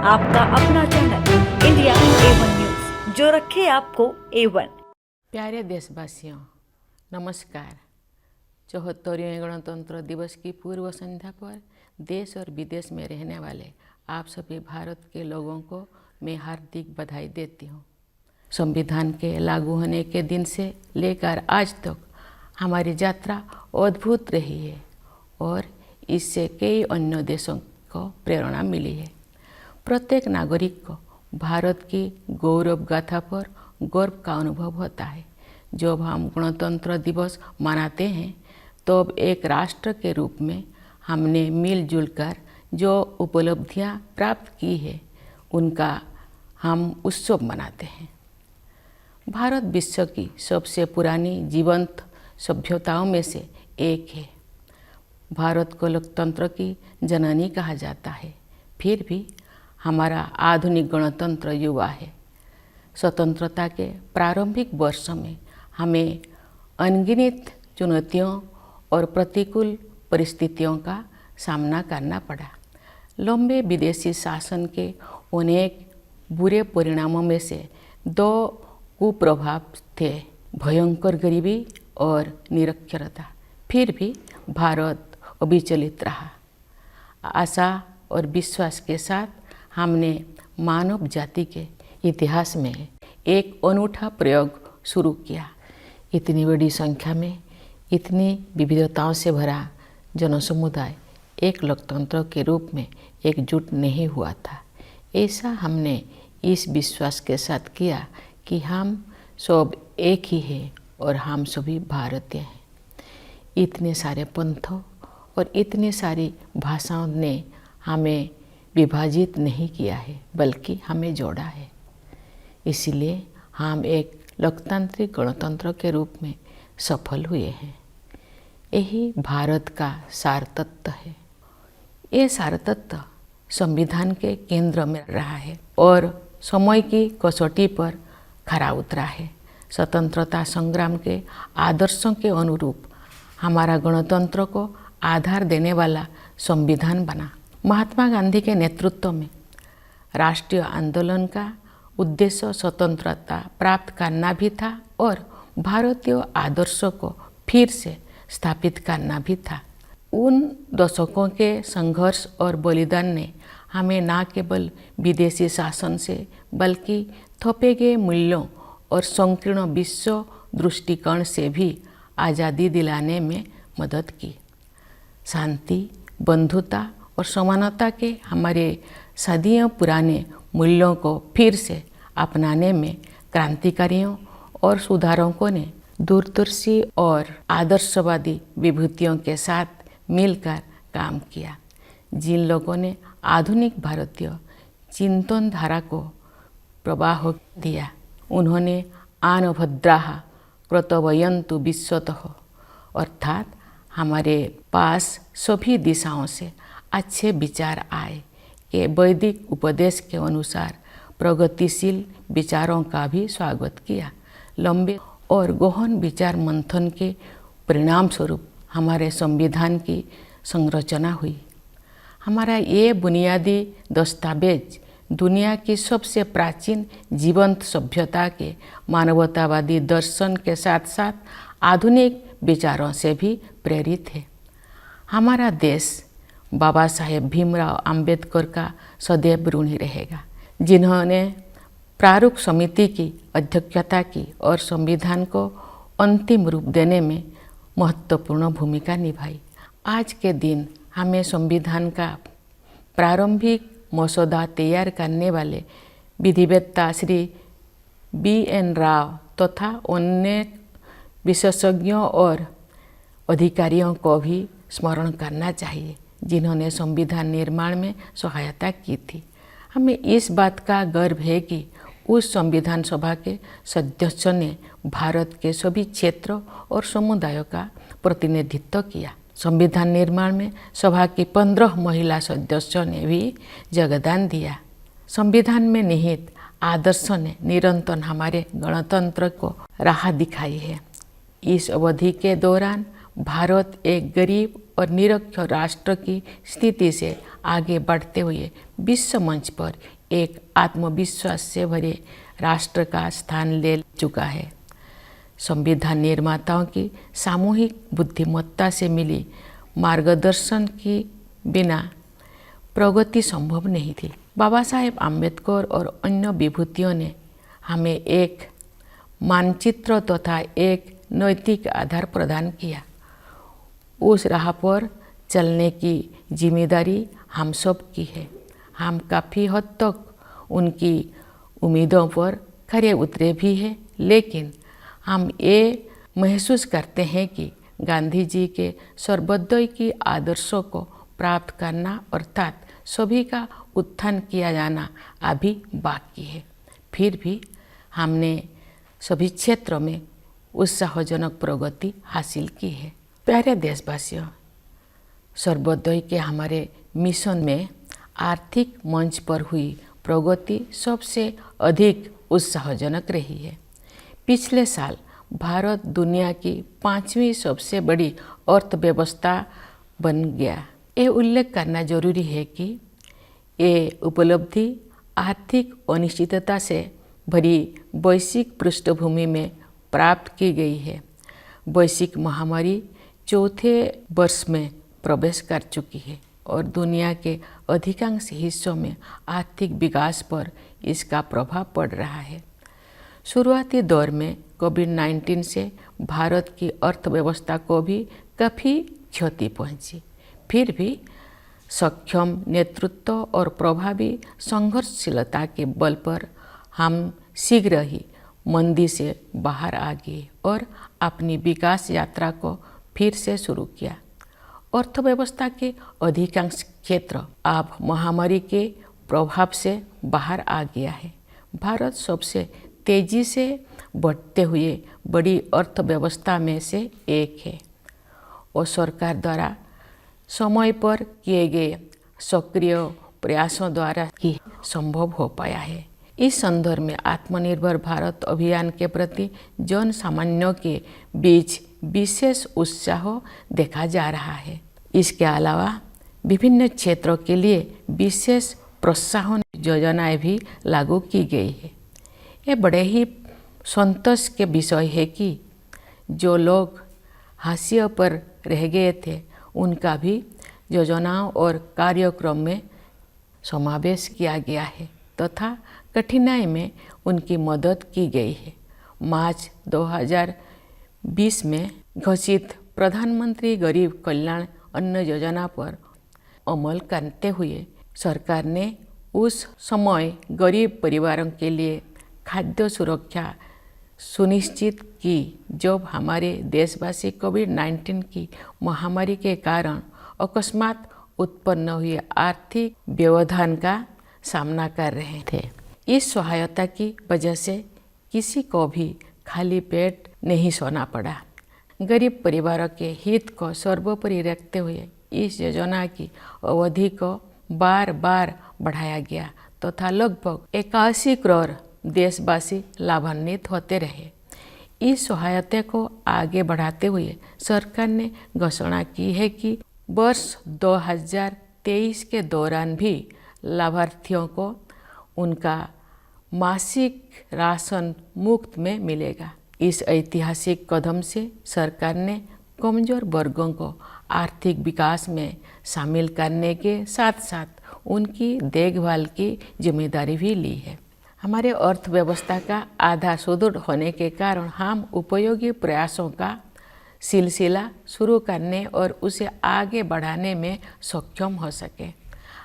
आपका अपना channel India A1 news, जो रखे आपको A1। प्यारे देशवासियों, नमस्कार। 74वें गणतंत्र दिवस की पूर्व संध्या पर देश और विदेश में रहने वाले आप सभी भारत के लोगों को मैं हार्दिक बधाई देती हूँ। संविधान के लागू होने के दिन से लेकर आज तक हमारी यात्रा अद्भुत रही है और इससे कई अन्य देशों को प्रेरणा मिली है। प्रत्येक नागरिक को भारत की गौरव गाथा पर गर्व का अनुभव होता है। जब हम गणतंत्र दिवस मनाते हैं तब एक राष्ट्र के रूप में हमने मिलजुल कर जो उपलब्धियां प्राप्त की है उनका हम उत्सव मनाते हैं। भारत विश्व की सबसे पुरानी जीवंत सभ्यताओं में से एक है। भारत को लोकतंत्र की जननी कहा जाता है, फिर भी हमारा आधुनिक गणतंत्र युवा है। स्वतंत्रता के प्रारंभिक वर्षों में हमें अनगिनत चुनौतियों और प्रतिकूल परिस्थितियों का सामना करना पड़ा। लंबे विदेशी शासन के अनेक बुरे परिणामों में से दो कुप्रभाव थे, भयंकर गरीबी और निरक्षरता। फिर भी भारत अविचलित रहा। आशा और विश्वास के साथ हमने मानव जाति के इतिहास में एक अनूठा प्रयोग शुरू किया। इतनी बड़ी संख्या में इतनी विविधताओं से भरा जनसमुदाय एक लोकतंत्र के रूप में एकजुट नहीं हुआ था। ऐसा हमने इस विश्वास के साथ किया कि हम सब एक ही हैं और हम सभी भारतीय हैं। इतने सारे पंथों और इतनी सारी भाषाओं ने हमें विभाजित नहीं किया है, बल्कि हमें जोड़ा है। इसलिए हम एक लोकतांत्रिक गणतंत्र के रूप में सफल हुए हैं। यही भारत का सार तत्व है। ये सार तत्व संविधान के केंद्र में रहा है और समय की कसौटी पर खरा उतरा है। स्वतंत्रता संग्राम के आदर्शों के अनुरूप हमारा गणतंत्र को आधार देने वाला संविधान बना। महात्मा गांधी के नेतृत्व में राष्ट्रीय आंदोलन का उद्देश्य स्वतंत्रता प्राप्त करना भी था और भारतीय आदर्शों को फिर से स्थापित करना भी था। उन दशकों के संघर्ष और बलिदान ने हमें न केवल विदेशी शासन से बल्कि थोपे गए मूल्यों और संकीर्ण विश्व दृष्टिकोण से भी आज़ादी दिलाने में मदद की। शांति, बंधुता और समानता के हमारे सदियों पुराने मूल्यों को फिर से अपनाने में क्रांतिकारियों और सुधारकों ने दूरदर्शी और आदर्शवादी विभूतियों के साथ मिलकर काम किया। जिन लोगों ने आधुनिक भारतीय चिंतन धारा को प्रवाह दिया, उन्होंने आन भद्राः कृतवयन्तु विश्वतः, अर्थात हमारे पास सभी दिशाओं से अच्छे विचार आए कि वैदिक उपदेश के अनुसार प्रगतिशील विचारों का भी स्वागत किया। लंबे और गहन विचार मंथन के परिणाम स्वरूप हमारे संविधान की संरचना हुई। हमारा ये बुनियादी दस्तावेज दुनिया की सबसे प्राचीन जीवंत सभ्यता के मानवतावादी दर्शन के साथ साथ आधुनिक विचारों से भी प्रेरित है। हमारा देश बाबा साहेब भीमराव अंबेडकर का सदैव ऋणी रहेगा, जिन्होंने प्रारूप समिति की अध्यक्षता की और संविधान को अंतिम रूप देने में महत्वपूर्ण भूमिका निभाई। आज के दिन हमें संविधान का प्रारंभिक मसौदा तैयार करने वाले विधिवेत्ता श्री B.N. राव तथा अन्य विशेषज्ञों और अधिकारियों को भी स्मरण करना चाहिए, जिन्होंने संविधान निर्माण में सहायता की थी। हमें इस बात का गर्व है कि उस संविधान सभा के सदस्यों ने भारत के सभी क्षेत्रों और समुदायों का प्रतिनिधित्व किया। संविधान निर्माण में सभा की 15 महिला सदस्यों ने भी योगदान दिया। संविधान में निहित आदर्शों ने निरंतर हमारे गणतंत्र को राह दिखाई है। इस अवधि के दौरान भारत एक गरीब और निरक्षर राष्ट्र की स्थिति से आगे बढ़ते हुए विश्व मंच पर एक आत्मविश्वास से भरे राष्ट्र का स्थान ले चुका है। संविधान निर्माताओं की सामूहिक बुद्धिमत्ता से मिली मार्गदर्शन की बिना प्रगति संभव नहीं थी। बाबा साहेब आम्बेडकर और अन्य विभूतियों ने हमें एक मानचित्र तथा एक नैतिक आधार प्रदान किया। उस राह पर चलने की जिम्मेदारी हम सब की है। हम काफ़ी हद तक उनकी उम्मीदों पर खरे उतरे भी हैं, लेकिन हम ये महसूस करते हैं कि गांधी जी के सर्वोदय की आदर्शों को प्राप्त करना अर्थात सभी का उत्थान किया जाना अभी बाकी है। फिर भी हमने सभी क्षेत्रों में उत्साहजनक प्रगति हासिल की है। प्यारे देशवासियों, सर्वोदय के हमारे मिशन में आर्थिक मंच पर हुई प्रगति सबसे अधिक उत्साहजनक रही है। पिछले साल भारत दुनिया की 5वीं सबसे बड़ी अर्थव्यवस्था बन गया। ये उल्लेख करना जरूरी है कि ये उपलब्धि आर्थिक अनिश्चितता से भरी वैश्विक पृष्ठभूमि में प्राप्त की गई है। वैश्विक महामारी चौथे वर्ष में प्रवेश कर चुकी है और दुनिया के अधिकांश हिस्सों में आर्थिक विकास पर इसका प्रभाव पड़ रहा है। शुरुआती दौर में कोविड-19 से भारत की अर्थव्यवस्था को भी काफ़ी क्षति पहुंची। फिर भी सक्षम नेतृत्व और प्रभावी संघर्षशीलता के बल पर हम शीघ्र ही मंदी से बाहर आ गए और अपनी विकास यात्रा को फिर से शुरू किया। अर्थव्यवस्था के अधिकांश क्षेत्र अब महामारी के प्रभाव से बाहर आ गया है। भारत सबसे तेजी से बढ़ते हुए बड़ी अर्थव्यवस्था में से एक है और सरकार द्वारा समय पर किए गए सक्रिय प्रयासों द्वारा ही संभव हो पाया है। इस संदर्भ में आत्मनिर्भर भारत अभियान के प्रति जन सामान्यों के बीच विशेष उत्साह देखा जा रहा है। इसके अलावा विभिन्न क्षेत्रों के लिए विशेष प्रोत्साहन योजनाएं भी लागू की गई है। ये बड़े ही संतोष के विषय है कि जो लोग हाशिए पर रह गए थे उनका भी योजनाओं और कार्यक्रम में समावेश किया गया है तथा कठिनाई में उनकी मदद की गई है। मार्च 2020 में घोषित प्रधानमंत्री गरीब कल्याण अन्न योजना पर अमल करते हुए सरकार ने उस समय गरीब परिवारों के लिए खाद्य सुरक्षा सुनिश्चित की जब हमारे देशवासी कोविड-19 की महामारी के कारण अकस्मात उत्पन्न हुए आर्थिक व्यवधान का सामना कर रहे थे। इस सहायता की वजह से किसी को भी खाली पेट नहीं सोना पड़ा। गरीब परिवारों के हित को सर्वोपरि रखते हुए इस योजना की अवधि को बार बार बढ़ाया गया तथा लगभग 81 करोड़ देशवासी लाभान्वित होते रहे। इस सहायता को आगे बढ़ाते हुए सरकार ने घोषणा की है कि वर्ष 2023 के दौरान भी लाभार्थियों को उनका मासिक राशन मुफ्त में मिलेगा। इस ऐतिहासिक कदम से सरकार ने कमजोर वर्गों को आर्थिक विकास में शामिल करने के साथ साथ उनकी देखभाल की जिम्मेदारी भी ली है। हमारे अर्थव्यवस्था का आधार सुदृढ़ होने के कारण हम उपयोगी प्रयासों का सिलसिला शुरू करने और उसे आगे बढ़ाने में सक्षम हो सके।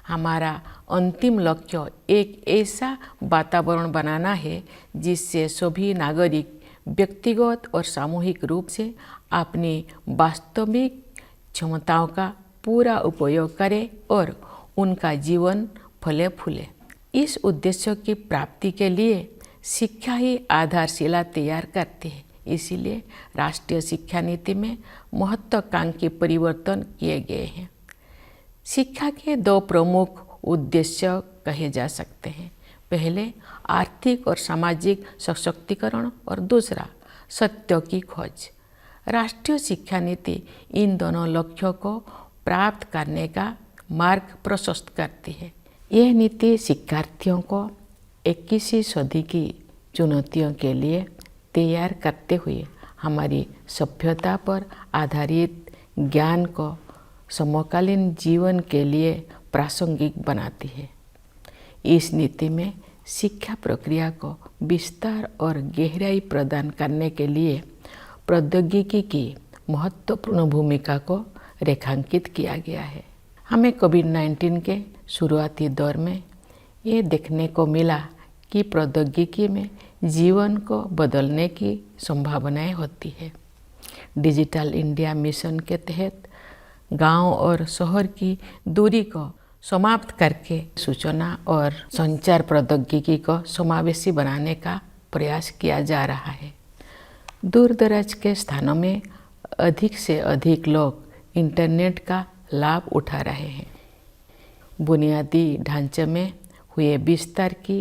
हमारा अंतिम लक्ष्य एक ऐसा वातावरण बनाना है जिससे सभी नागरिक व्यक्तिगत और सामूहिक रूप से अपनी वास्तविक क्षमताओं का पूरा उपयोग करें और उनका जीवन फले फूले। इस उद्देश्य की प्राप्ति के लिए शिक्षा ही आधारशिला तैयार करती है। इसीलिए राष्ट्रीय शिक्षा नीति में महत्वाकांक्षी परिवर्तन किए गए हैं। शिक्षा के 2 प्रमुख उद्देश्य कहे जा सकते हैं। पहले आर्थिक और सामाजिक सशक्तिकरण और दूसरा सत्य की खोज। राष्ट्रीय शिक्षा नीति इन दोनों लक्ष्यों को प्राप्त करने का मार्ग प्रशस्त करती है। यह नीति शिक्षार्थियों को 21वीं सदी की चुनौतियों के लिए तैयार करते हुए हमारी सभ्यता पर आधारित ज्ञान को समकालीन जीवन के लिए प्रासंगिक बनाती है। इस नीति में शिक्षा प्रक्रिया को विस्तार और गहराई प्रदान करने के लिए प्रौद्योगिकी की महत्वपूर्ण भूमिका को रेखांकित किया गया है। हमें कोविड-19 के शुरुआती दौर में ये देखने को मिला कि प्रौद्योगिकी में जीवन को बदलने की संभावनाएं होती है। डिजिटल इंडिया मिशन के तहत गांव और शहर की दूरी को समाप्त करके सूचना और संचार प्रौद्योगिकी को समावेशी बनाने का प्रयास किया जा रहा है। दूर दराज के स्थानों में अधिक से अधिक लोग इंटरनेट का लाभ उठा रहे हैं। बुनियादी ढांचे में हुए विस्तार की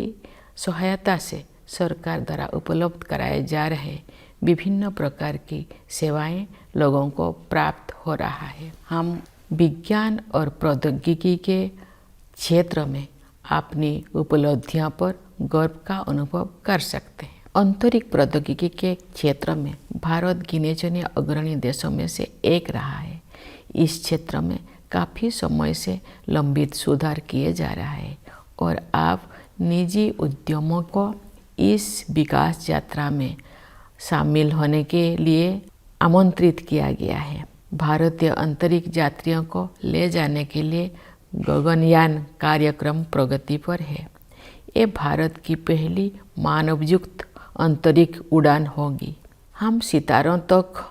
सहायता से सरकार द्वारा उपलब्ध कराए जा रहे विभिन्न प्रकार की सेवाएं लोगों को प्राप्त हो रहा है। हम विज्ञान और प्रौद्योगिकी के क्षेत्र में अपनी उपलब्धियों पर गर्व का अनुभव कर सकते हैं। अंतरिक्ष प्रौद्योगिकी के क्षेत्र में भारत गिने चुने अग्रणी देशों में से एक रहा है। इस क्षेत्र में काफ़ी समय से लंबित सुधार किए जा रहा है और अब निजी उद्यमों को इस विकास यात्रा में शामिल होने के लिए आमंत्रित किया गया है। भारतीय अंतरिक्ष यात्रियों को ले जाने के लिए गगनयान कार्यक्रम प्रगति पर है। ये भारत की पहली मानवयुक्त अंतरिक्ष उड़ान होगी। हम सितारों तक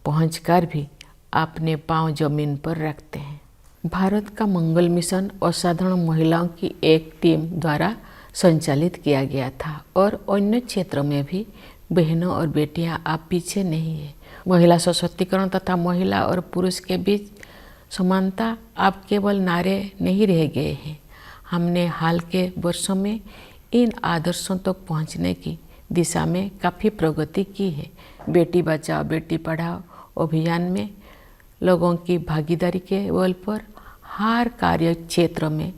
पहुंचकर भी अपने पांव जमीन पर रखते हैं। भारत का मंगल मिशन असाधारण महिलाओं की एक टीम द्वारा संचालित किया गया था और अन्य क्षेत्रों में भी बहनों और बेटियां आप पीछे नहीं है। महिला सशक्तिकरण तथा महिला और पुरुष के बीच समानता अब केवल नारे नहीं रह गए हैं। हमने हाल के वर्षों में इन आदर्शों तक पहुंचने की दिशा में काफ़ी प्रगति की है। बेटी बचाओ बेटी पढ़ाओ अभियान में लोगों की भागीदारी के बल पर हर कार्य क्षेत्र में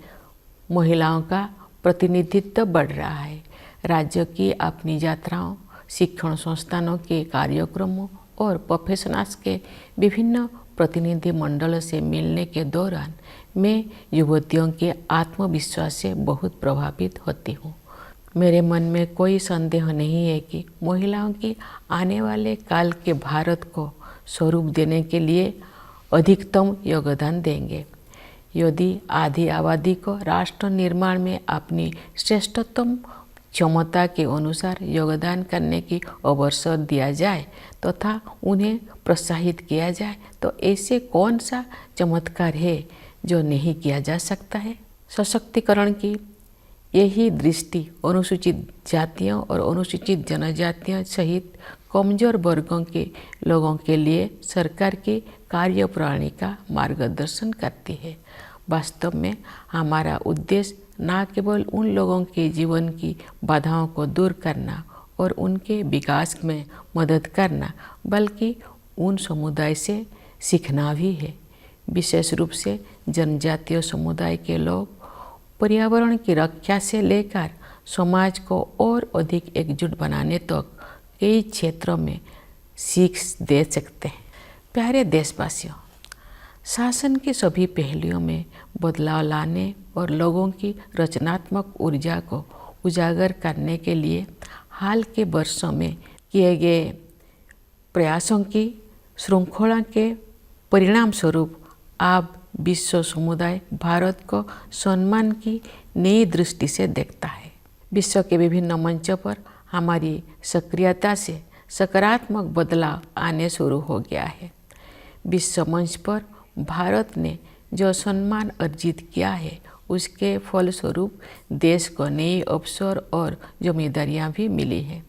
महिलाओं का प्रतिनिधित्व बढ़ रहा है। राज्य की अपनी यात्राओं, शिक्षण संस्थानों के कार्यक्रमों और प्रोफेशनल्स के विभिन्न प्रतिनिधि मंडलों से मिलने के दौरान मैं युवतियों के आत्मविश्वास से बहुत प्रभावित होती हूँ। मेरे मन में कोई संदेह नहीं है कि महिलाओं की आने वाले काल के भारत को स्वरूप देने के लिए अधिकतम योगदान देंगे। यदि आधी आबादी को राष्ट्र निर्माण में अपनी श्रेष्ठतम क्षमता के अनुसार योगदान करने की अवसर दिया जाए तथा उन्हें प्रोत्साहित किया जाए तो ऐसे कौन सा चमत्कार है जो नहीं किया जा सकता है। सशक्तिकरण की यही दृष्टि अनुसूचित जातियों और अनुसूचित जनजातियों सहित कमजोर वर्गों के लोगों के लिए सरकार की कार्यप्रणाली का मार्गदर्शन करती है। वास्तव में हमारा उद्देश्य न केवल उन लोगों के जीवन की बाधाओं को दूर करना और उनके विकास में मदद करना बल्कि उन समुदाय से सीखना भी है। विशेष रूप से जनजातीय समुदाय के लोग पर्यावरण की रक्षा से लेकर समाज को और अधिक एकजुट बनाने तक कई क्षेत्रों में सीख दे सकते हैं। प्यारे देशवासियों, शासन के सभी पहलुओं में बदलाव लाने और लोगों की रचनात्मक ऊर्जा को उजागर करने के लिए हाल के वर्षों में किए गए प्रयासों की श्रृंखला के परिणाम स्वरूप अब विश्व समुदाय भारत को सम्मान की नई दृष्टि से देखता है। विश्व के विभिन्न मंचों पर हमारी सक्रियता से सकारात्मक बदलाव आने शुरू हो गया है। विश्व मंच पर भारत ने जो सम्मान अर्जित किया है उसके फलस्वरूप देश को नए अवसर और जिम्मेदारियां भी मिली हैं।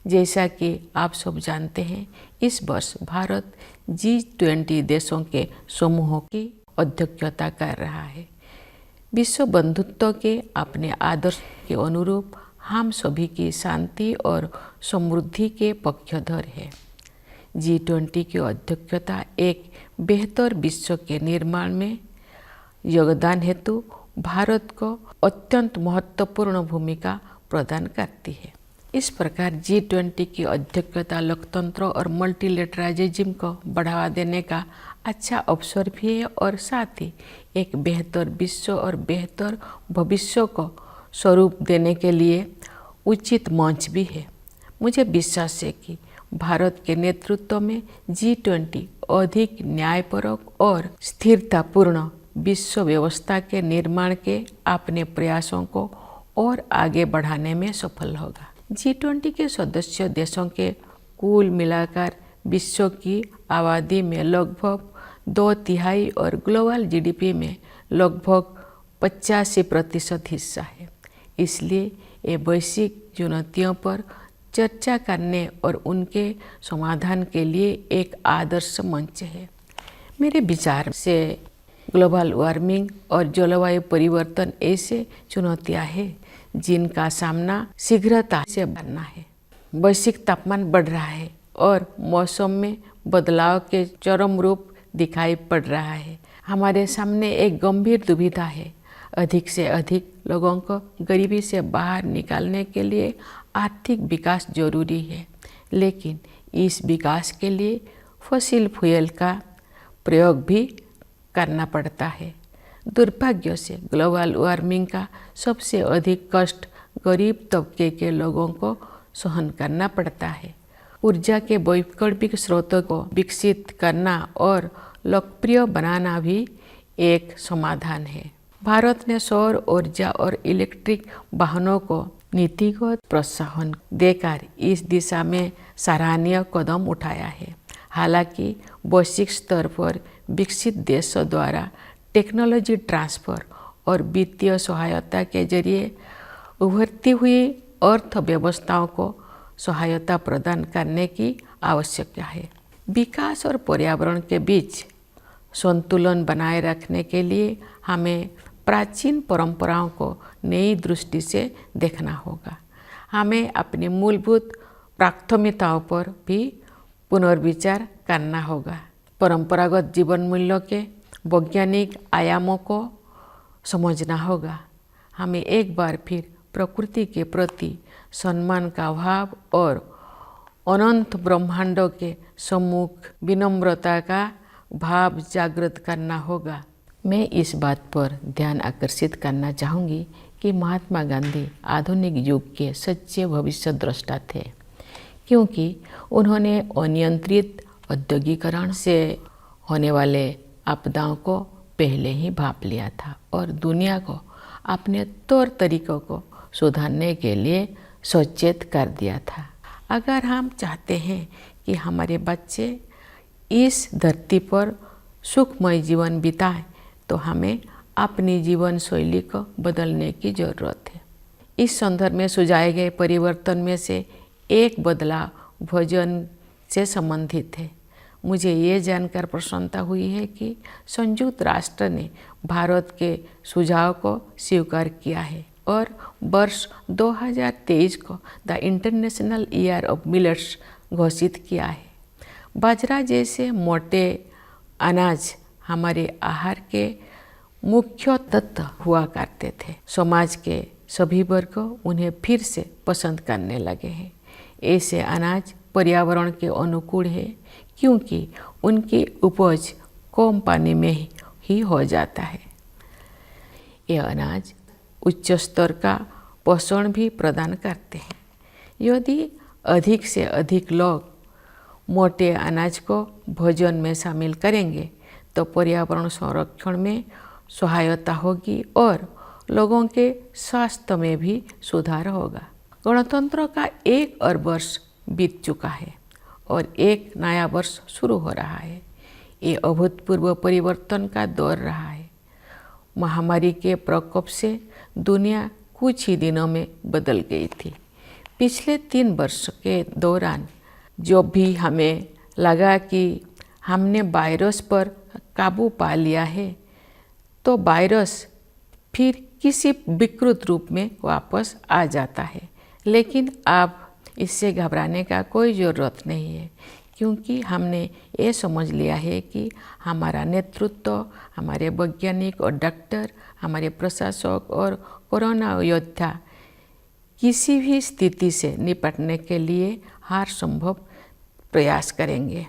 जैसा कि आप सब जानते हैं, इस वर्ष भारत G20 देशों के समूह की अध्यक्षता कर रहा है। विश्व बंधुत्व के अपने आदर्श के अनुरूप हम सभी की शांति और समृद्धि के पक्षधर है। G20 की अध्यक्षता एक बेहतर विश्व के निर्माण में योगदान हेतु भारत को अत्यंत महत्वपूर्ण भूमिका प्रदान करती है। इस प्रकार G20 की अध्यक्षता लोकतंत्र और मल्टीलेटरालिज्म को बढ़ावा देने का अच्छा अवसर भी है और साथ ही एक बेहतर विश्व और बेहतर भविष्य को स्वरूप देने के लिए उचित मंच भी है। मुझे विश्वास है कि भारत के नेतृत्व में G20 अधिक न्यायपरक और स्थिरतापूर्ण विश्व व्यवस्था के निर्माण के अपने प्रयासों को और आगे बढ़ाने में सफल होगा। G20 के सदस्य देशों के कुल मिलाकर विश्व की आबादी में लगभग 2/3 और ग्लोबल GDP में लगभग 85% हिस्सा है। इसलिए ये वैश्विक चुनौतियों पर चर्चा करने और उनके समाधान के लिए एक आदर्श मंच है। मेरे विचार से ग्लोबल वार्मिंग और जलवायु परिवर्तन ऐसे चुनौतियां हैं जिनका सामना शीघ्रता से करना है। वैश्विक तापमान बढ़ रहा है और मौसम में बदलाव के चरम रूप दिखाई पड़ रहा है। हमारे सामने एक गंभीर दुविधा है। अधिक से अधिक लोगों को गरीबी से बाहर निकालने के लिए आर्थिक विकास जरूरी है, लेकिन इस विकास के लिए फॉसिल फ्यूल का प्रयोग भी करना पड़ता है। दुर्भाग्य से ग्लोबल वार्मिंग का सबसे अधिक कष्ट गरीब तबके के लोगों को सहन करना पड़ता है। ऊर्जा के वैकल्पिक स्रोतों को विकसित करना और लोकप्रिय बनाना भी एक समाधान है। भारत ने सौर ऊर्जा और इलेक्ट्रिक वाहनों को नीतिगत प्रोत्साहन देकर इस दिशा में सराहनीय कदम उठाया है। हालांकि वैश्विक स्तर पर विकसित देशों द्वारा टेक्नोलॉजी ट्रांसफर और वित्तीय सहायता के जरिए उभरती हुई अर्थव्यवस्थाओं को सहायता प्रदान करने की आवश्यकता है। विकास और पर्यावरण के बीच संतुलन बनाए रखने के लिए हमें प्राचीन परंपराओं को नई दृष्टि से देखना होगा। हमें अपनी मूलभूत प्राथमिकताओं पर भी पुनर्विचार करना होगा। परंपरागत जीवन मूल्यों के वैज्ञानिक आयामों को समझना होगा। हमें एक बार फिर प्रकृति के प्रति सम्मान का भाव और अनंत ब्रह्मांडों के सम्मुख विनम्रता का भाव जागृत करना होगा। मैं इस बात पर ध्यान आकर्षित करना चाहूँगी कि महात्मा गांधी आधुनिक युग के सच्चे भविष्य द्रष्टा थे, क्योंकि उन्होंने अनियंत्रित औद्योगिकरण से होने वाले आपदाओं को पहले ही भांप लिया था और दुनिया को अपने तौर तरीकों को सुधारने के लिए सचेत कर दिया था। अगर हम चाहते हैं कि हमारे बच्चे इस धरती पर सुखमय जीवन बिताएं, तो हमें अपनी जीवन शैली को बदलने की ज़रूरत है। इस संदर्भ में सुझाए गए परिवर्तन में से एक बदलाव भोजन से संबंधित है। मुझे ये जानकर प्रसन्नता हुई है कि संयुक्त राष्ट्र ने भारत के सुझाव को स्वीकार किया है और वर्ष 2023 को the international year of millets घोषित किया है। बाजरा जैसे मोटे अनाज हमारे आहार के मुख्य तत्व हुआ करते थे। समाज के सभी वर्ग उन्हें फिर से पसंद करने लगे हैं। ऐसे अनाज पर्यावरण के अनुकूल है, क्योंकि उनकी उपज कम पानी में ही हो जाता है। ये अनाज उच्च स्तर का पोषण भी प्रदान करते हैं। यदि अधिक से अधिक लोग मोटे अनाज को भोजन में शामिल करेंगे तो पर्यावरण संरक्षण में सहायता होगी और लोगों के स्वास्थ्य में भी सुधार होगा। गणतंत्र का 1 अरब वर्ष बीत चुका है और एक नया वर्ष शुरू हो रहा है। ये अभूतपूर्व परिवर्तन का दौर रहा है। महामारी के प्रकोप से दुनिया कुछ ही दिनों में बदल गई थी। पिछले 3 वर्ष के दौरान जो भी हमें लगा कि हमने वायरस पर काबू पा लिया है, तो वायरस फिर किसी विकृत रूप में वापस आ जाता है। लेकिन अब इससे घबराने का कोई ज़रूरत नहीं है, क्योंकि हमने ये समझ लिया है कि हमारा नेतृत्व, हमारे वैज्ञानिक और डॉक्टर, हमारे प्रशासक और कोरोना योद्धा किसी भी स्थिति से निपटने के लिए हर संभव प्रयास करेंगे।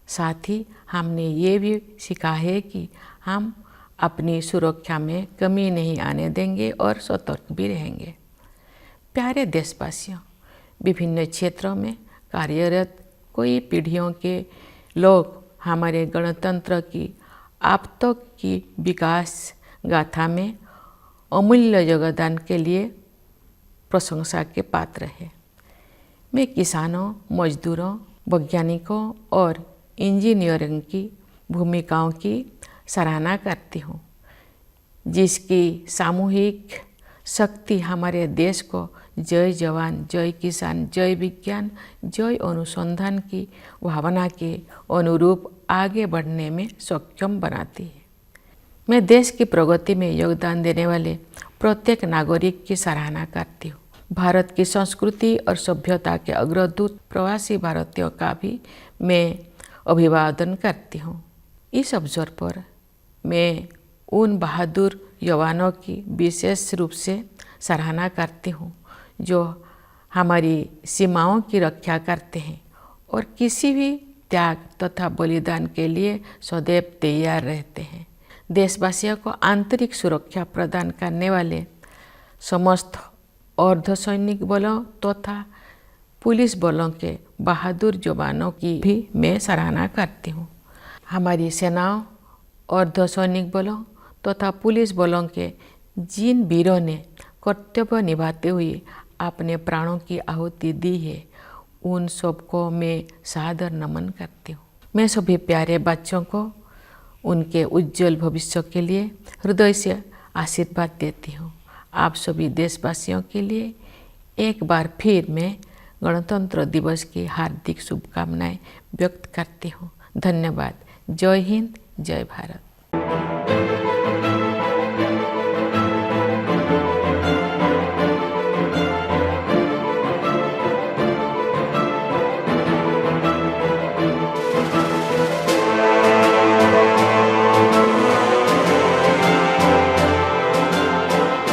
साथ ही हमने ये भी सीखा है कि हम अपनी सुरक्षा में कमी नहीं आने देंगे और सतर्क भी रहेंगे। प्यारे देशवासियों, विभिन्न क्षेत्रों में कार्यरत कई पीढ़ियों के लोग हमारे गणतंत्र की अब तक की विकास गाथा में अमूल्य योगदान के लिए प्रशंसा के पात्र है। मैं किसानों, मजदूरों, वैज्ञानिकों और इंजीनियरों की भूमिकाओं की सराहना करती हूँ, जिसकी सामूहिक शक्ति हमारे देश को जय जवान, जय किसान, जय विज्ञान, जय अनुसंधान की भावना के अनुरूप आगे बढ़ने में सक्षम बनाती है। मैं देश की प्रगति में योगदान देने वाले प्रत्येक नागरिक की सराहना करती हूँ। भारत की संस्कृति और सभ्यता के अग्रदूत प्रवासी भारतीयों का भी मैं अभिवादन करती हूँ। इस अवसर पर मैं उन बहादुर जवानों की विशेष रूप से सराहना करती हूँ जो हमारी सीमाओं की रक्षा करते हैं और किसी भी त्याग तथा बलिदान के लिए सदैव तैयार रहते हैं। देशवासियों को आंतरिक सुरक्षा प्रदान करने वाले समस्त अर्धसैनिक बलों तथा पुलिस बलों के बहादुर जवानों की भी मैं सराहना करती हूँ। हमारी सेनाओं, अर्धसैनिक बलों तथा पुलिस बलों के जिन वीरों ने कर्तव्य निभाते हुए अपने प्राणों की आहुति दी है, उन सबको मैं सादर नमन करती हूँ। मैं सभी प्यारे बच्चों को उनके उज्जवल भविष्य के लिए हृदय से आशीर्वाद देती हूँ। आप सभी देशवासियों के लिए एक बार फिर मैं गणतंत्र दिवस की हार्दिक शुभकामनाएं व्यक्त करती हूँ। धन्यवाद। जय हिंद, जय भारत।